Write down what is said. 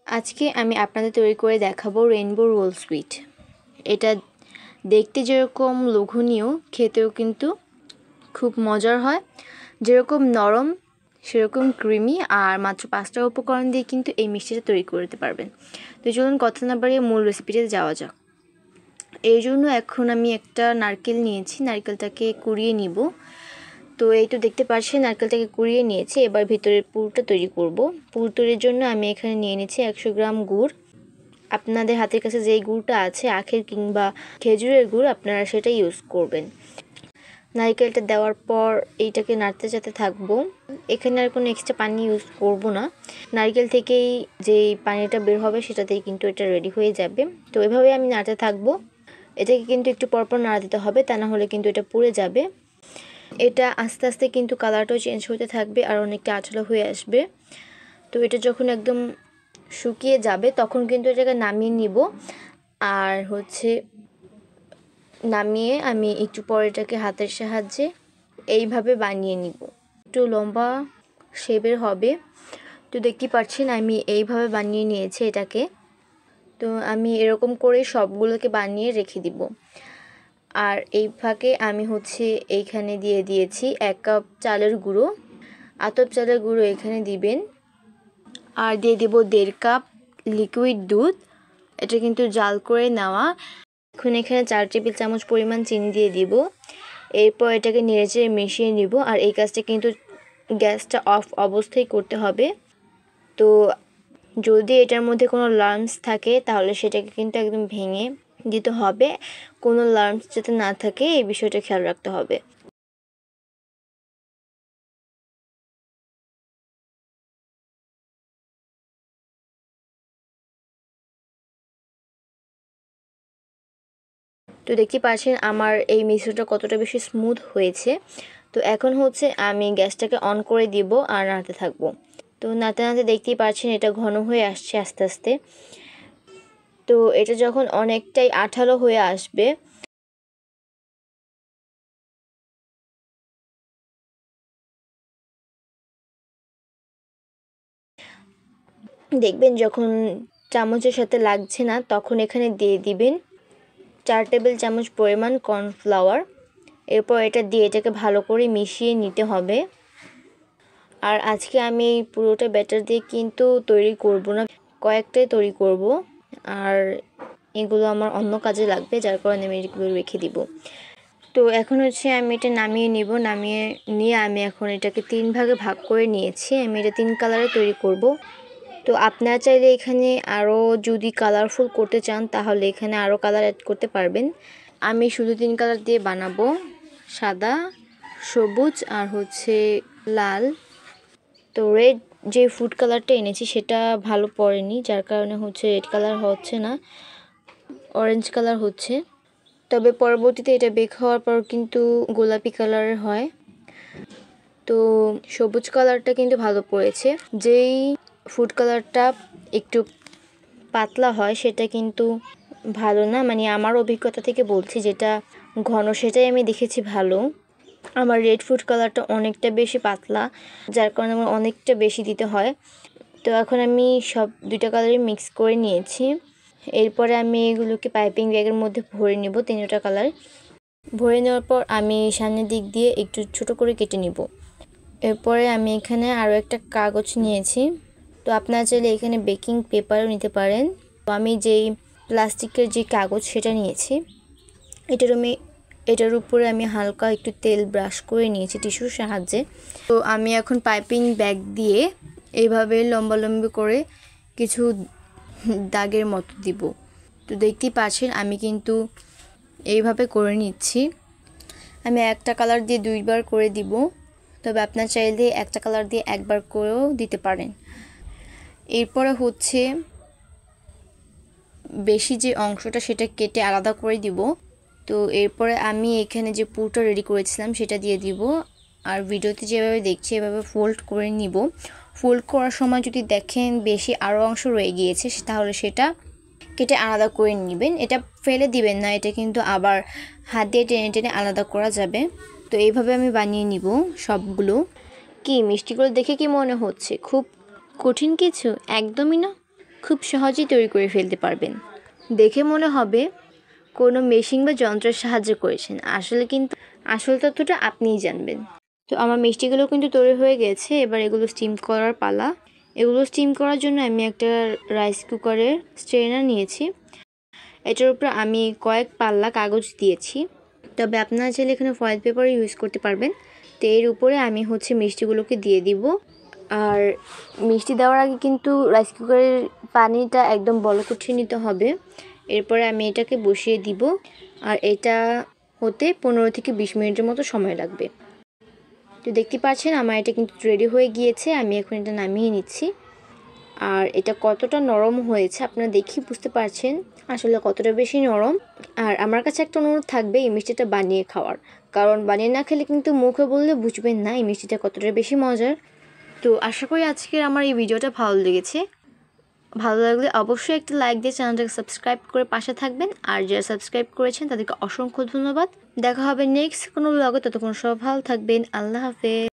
আজকে আমি আপনাদের তৈরি করে দেখাবো রেইনবো রোল সুইট। এটা দেখতে যেরকম লোভনীয়, খেতেও কিন্তু খুব মজার হয়। যেরকম নরম সেরকম ক্রিমি, আর মাত্র 5টা উপকরণ দিয়ে কিন্তু এই মিষ্টিটা তৈরি করতে পারবেন। তো চলুন কথা না বাড়িয়ে মূল রেসিপিতে যাওয়া যাক। এই জন্য এখন আমি একটা নারকেল নিয়েছি, নারকেলটাকে কুড়িয়ে নিব। তো এই তো দেখতে পাচ্ছেন নারকেলটাকে কুড়িয়ে নিয়েছি। এবার ভিতরের পুরটা তৈরি করব। পুর তৈরির জন্য আমি এখানে নিয়ে নিচ্ছি 100 গ্রাম গুড়। আপনাদের হাতের কাছে যেই গুড়টা আছে, আখের কিংবা খেজুরের গুড়, আপনারা সেটা ইউজ করবেন। নারকেলটা দেওয়ার পর এইটাকে নাড়তে চাতে থাকবো। এখানে আর কোনো এক্সট্রা পানি ইউজ করব না, নারকেল থেকেই যেই পানিটা বের হবে সেটাতেই কিন্তু এটা রেডি হয়ে যাবে। তো এভাবে আমি নাড়তে থাকবো। এটাকে কিন্তু একটু পরপর নাড়া দিতে হবে, তা না হলে কিন্তু এটা পুড়ে যাবে। এটা আস্তে আস্তে কিন্তু কালারটাও চেঞ্জ হতে থাকবে আর অনেকটা আঠালো হয়ে আসবে। তো এটা যখন একদম শুকিয়ে যাবে তখন কিন্তু এটাকে নামিয়ে নিব। আর নামিয়ে আমি একটু পরে এটাকে হাতের সাহায্যে এইভাবে বানিয়ে নিব। একটু লম্বা শেপের হবে। তো দেখতে পাচ্ছেন আমি এইভাবে বানিয়ে নিয়েছি এটাকে। তো আমি এরকম করে সবগুলোকে বানিয়ে রেখে দিব। আর এই ফাঁকে আমি এইখানে দিয়ে দিয়েছি 1 কাপ চালের গুঁড়ো। আতপ চালের গুঁড়ো এখানে দিবেন। আর দিয়ে দেব 1.5 কাপ লিকুইড দুধ। এটা কিন্তু জাল করে নেওয়া। এখন এখানে 4 টেবিল চামচ পরিমাণ চিনি দিয়ে দিব। এরপর এটাকে নেড়েচেড়ে মিশিয়ে নিব। আর এই কাজটা কিন্তু গ্যাসটা অফ অবস্থায় করতে হবে। তো যদি এটার মধ্যে কোনো লাম্পস থাকে তাহলে সেটাকে কিন্তু একদম ভেঙে দিতে হবে। কোনো লাম্পস যাতে না থাকে এই বিষয়টা খেয়াল রাখতে হবে। তো দেখতে পাচ্ছেন আমার এই মিশ্রণটা কতটা বেশি স্মুথ হয়েছে। তো এখন আমি গ্যাসটাকে অন করে দিব আর নাড়তে থাকবো। তো নাড়তে নাড়তে দেখতেই পাচ্ছেন এটা ঘন হয়ে আসছে আস্তে আস্তে। তো এটা যখন অনেকটাই আঠালো হয়ে আসবে দেখবেন, যখন চামচের সাথে লাগছে না তখন এখানে দিয়ে দিবেন 4 টেবিল চামচ পরিমাণ কর্নফ্লাওয়ার। এরপর এটা দিয়ে এটাকে ভালো করে মিশিয়ে নিতে হবে। আর আজকে আমি এই পুরোটা ব্যাটার দিয়ে কিন্তু তৈরি করব না, কয়েকটাই তৈরি করব। আর এগুলো আমার অন্য কাজে লাগবে, যার কারণে আমি এগুলো রেখে দিব। তো এখন আমি এটা নামিয়ে নিব। নামিয়ে নিয়ে আমি এখন এটাকে 3 ভাগে ভাগ করে নিয়েছি। আমি এটা 3 কালারে তৈরি করব। তো আপনারা চাইলে এখানে আরও যদি কালারফুল করতে চান তাহলে এখানে আরও কালার অ্যাড করতে পারবেন। আমি শুধু 3 কালার দিয়ে বানাবো, সাদা, সবুজ আর লাল। তো রেড যে ফুড কালারটা এনেছি সেটা ভালো পড়েনি, যার কারণে রেড কালার হচ্ছে না, অরেঞ্জ কালার হচ্ছে। তবে পরবর্তীতে এটা বেক হওয়ার পর কিন্তু গোলাপি কালারের হয়। তো সবুজ কালারটা কিন্তু ভালো পড়েছে। যেই ফুড কালারটা একটু পাতলা হয় সেটা কিন্তু ভালো না, মানে আমার অভিজ্ঞতা থেকে বলছি, যেটা ঘন সেটাই আমি দেখেছি ভালো। আমার রেড ফুড কালারটা অনেকটা বেশি পাতলা, যার কারণে আমার অনেকটা বেশি দিতে হয়। তো এখন আমি সব 2টা কালারই মিক্স করে নিয়েছি। এরপরে আমি এগুলোকে পাইপিং ব্যাগের মধ্যে ভরে নিব। 3টা কালার ভরে নেওয়ার পর আমি সামনের দিক দিয়ে একটু ছোট করে কেটে নিব। এরপরে আমি এখানে আরও একটা কাগজ নিয়েছি। তো আপনারা চাইলে এখানে বেকিং পেপারও নিতে পারেন। তো আমি যেই প্লাস্টিকের যে কাগজ সেটা নিয়েছি, এটার উপরে আমি হালকা একটু তেল ব্রাশ করে নিয়েছি টিস্যুর সাহায্যে। তো আমি এখন পাইপিং ব্যাগ দিয়ে এইভাবে লম্বালম্বি করে কিছু দাগের মতো দিব। তো দেখতেই পাচ্ছেন আমি কিন্তু এইভাবে করে নিচ্ছি। আমি একটা কালার দিয়ে 2বার করে দিব, তবে আপনার চাইলে একটা কালার দিয়ে 1বার করেও দিতে পারেন। এরপরে বেশি যে অংশটা সেটা কেটে আলাদা করে দিব। তো এরপরে আমি এখানে যে পুরটা রেডি করেছিলাম সেটা দিয়ে দিব। আর ভিডিওতে যেভাবে দেখছি এভাবে ফোল্ড করে নিব। ফোল্ড করার সময় যদি দেখেন বেশি আরও অংশ রয়ে গিয়েছে তাহলে সেটা কেটে আলাদা করে নেবেন। এটা ফেলে দিবেন না, এটা কিন্তু আবার হাত দিয়ে টেনে টেনে আলাদা করা যাবে। তো এইভাবে আমি বানিয়ে নিব সবগুলো। কি মিষ্টিগুলো দেখে কি মনে হচ্ছে খুব কঠিন কিছু? একদমই না। খুব সহজেই তৈরি করে ফেলতে পারবেন। দেখে মনে হবে কোনো মেশিন বা যন্ত্রের সাহায্যে করেছেন, আসলে কিন্তু আসল তথ্যটা আপনিই জানবেন। তো আমার মিষ্টিগুলো কিন্তু তৈরি হয়ে গেছে, এবার এগুলো স্টিম করার পালা। এগুলো স্টিম করার জন্য আমি একটা রাইস কুকারের স্ট্রেনার নিয়েছি। এটার উপরে আমি কয়েক পাল্লা কাগজ দিয়েছি, তবে আপনারা চাইলে এখানে ফয়েল পেপারও ইউজ করতে পারবেন। তো এর উপরে আমি মিষ্টিগুলোকে দিয়ে দিব। আর মিষ্টি দেওয়ার আগে কিন্তু রাইস কুকারের পানিটা একদম বলক উঠিয়ে নিতে হবে। এরপরে আমি এটাকে বসিয়ে দিব, আর এটা হতে 15 থেকে 20 মিনিটের মতো সময় লাগবে। তো দেখতে পাচ্ছেন আমার এটা কিন্তু রেডি হয়ে গিয়েছে। আমি এখন এটা নামিয়ে নিচ্ছি। আর এটা কতটা নরম হয়েছে আপনারা দেখেই বুঝতে পারছেন আসলে কতটা বেশি নরম। আর আমার কাছে একটা অনুরোধ থাকবে এই মিষ্টিটা বানিয়ে খাওয়ার, কারণ বানিয়ে না খেলে কিন্তু মুখে বললে বুঝবেন না এই মিষ্টিটা কতটা বেশি মজার। তো আশা করি আজকের আমার এই ভিডিওটা ভালো লেগেছে। ভালো লাগলে অবশ্যই একটা লাইক দিয়ে চ্যানেলটাকে সাবস্ক্রাইব করে পাশে থাকবেন। আর যারা সাবস্ক্রাইব করেছেন তাদেরকে অসংখ্য ধন্যবাদ। দেখা হবে নেক্সট কোনো ব্লগে, ততক্ষণ সব ভালো থাকবেন। আল্লাহ হাফেজ।